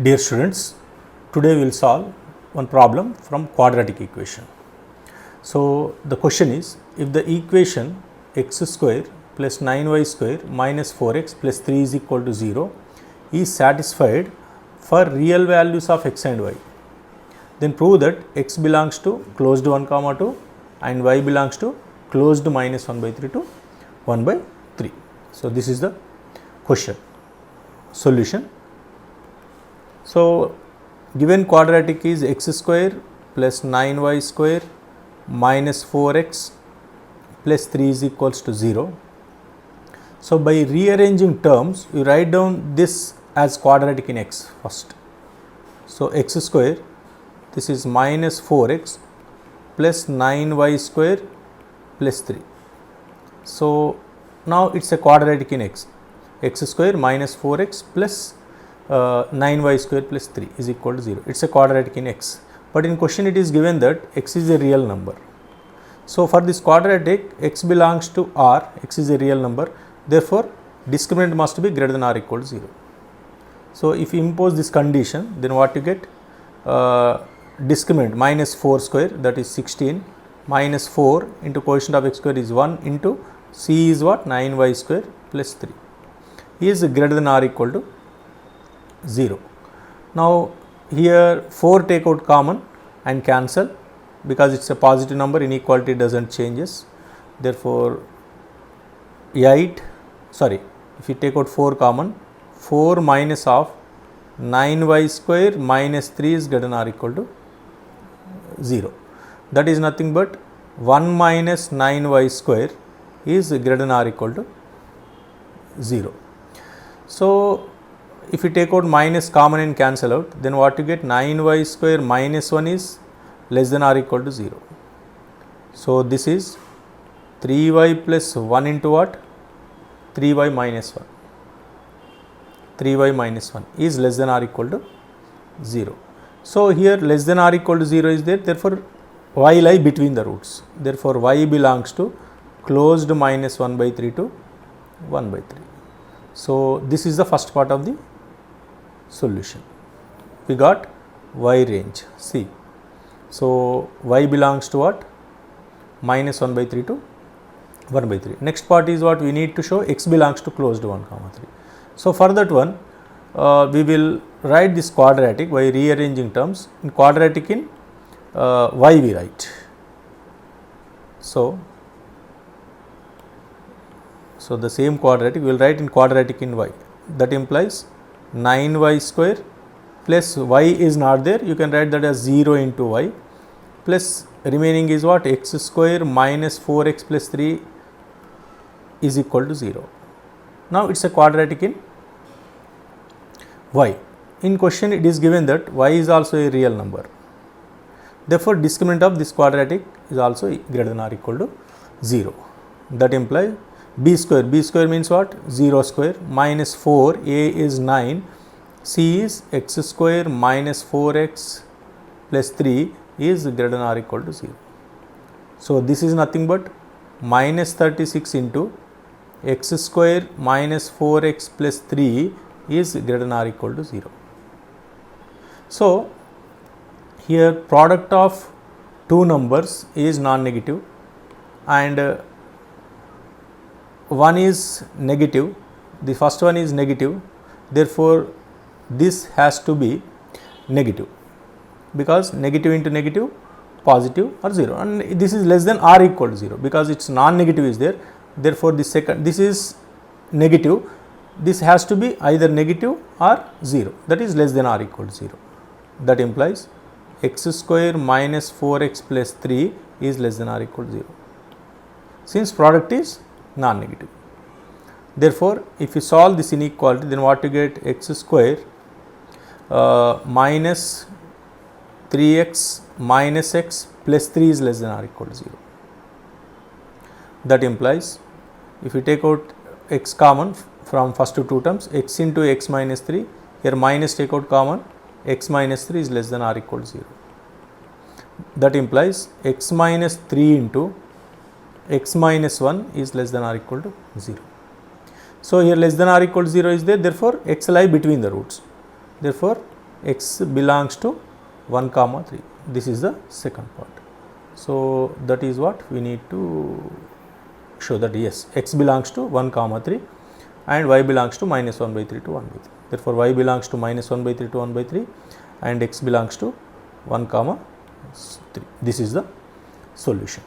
Dear students, today we will solve one problem from quadratic equation. So, the question is, if the equation x square plus 9y square minus 4x plus 3 is equal to 0 is satisfied for real values of x and y, then prove that x belongs to closed 1 comma 2 and y belongs to closed minus 1 by 3 to 1 by 3. So, this is the question. Solution. So, given quadratic is x square plus 9y square minus 4x plus 3 is equals to 0. So, by rearranging terms, you write down this as quadratic in x first. So, x square, this is minus 4x plus 9y square plus 3. So, now it is a quadratic in x square minus 4x plus 9y square plus 3 is equal to 0. It is a quadratic in x, but in question it is given that x is a real number. So, for this quadratic x belongs to R, x is a real number, therefore, discriminant must be greater than or equal to 0. So, if you impose this condition, then what you get? Discriminant minus 4 square, that is 16, minus 4 into quotient of x square is 1 into c is what? 9y square plus 3 is greater than or equal to 0. Now, here 4 take out common and cancel, because it is a positive number, inequality does not changes. Therefore, if you take out 4 common, 4 minus of 9y square minus 3 is greater than or equal to 0. That is nothing but 1 minus 9y square is greater than or equal to 0. So, if you take out minus common and cancel out, then what you get? 9y square minus 1 is less than or equal to 0. So, this is 3y plus 1 into what? 3y minus 1. 3y minus 1 is less than or equal to 0. So, here less than or equal to 0 is there, therefore, y lie between the roots. Therefore, y belongs to closed minus 1 by 3 to 1 by 3. So, this is the first part of the solution. We got y range C. So, y belongs to what? Minus 1 by 3 to 1 by 3. Next part is what we need to show, x belongs to closed 1 comma 3. So, for that one, we will write this quadratic by rearranging terms. In quadratic in y we write. So, the same quadratic we will write in quadratic in y. That implies 9y square plus y is not there, you can write that as 0 into y plus remaining is what? X square minus 4x plus 3 is equal to 0. Now, it is a quadratic in y. In question it is given that y is also a real number. Therefore, discriminant of this quadratic is also greater than or equal to 0. That implies b square means what? 0 square minus 4, a is 9, c is x square minus 4x plus 3 is greater than or equal to 0. So, this is nothing but minus 36 into x square minus 4x plus 3 is greater than or equal to 0. So, here product of two numbers is non-negative and one is negative, the first one is negative, therefore, this has to be negative, because negative into negative positive or 0, and this is less than or equal to 0, because its non-negative is there. Therefore, this is negative, this has to be either negative or 0, that is less than or equal to 0. That implies x square minus 4x plus 3 is less than or equal to 0, since product is non-negative. Therefore, if you solve this inequality, then what you get? X square minus 3x minus x plus 3 is less than or equal to 0. That implies, if you take out x common from first two terms, x into x minus 3, here minus take out common, x minus 3 is less than or equal to 0. That implies x minus 3 into x minus 1 is less than or equal to 0. So, here less than or equal to 0 is there, therefore, x lie between the roots. Therefore, x belongs to 1 comma 3. This is the second part. So, that is what we need to show, that yes, x belongs to 1 comma 3 and y belongs to minus 1 by 3 to 1 by 3. Therefore, y belongs to minus 1 by 3 to 1 by 3 and x belongs to 1 comma 3. This is the solution.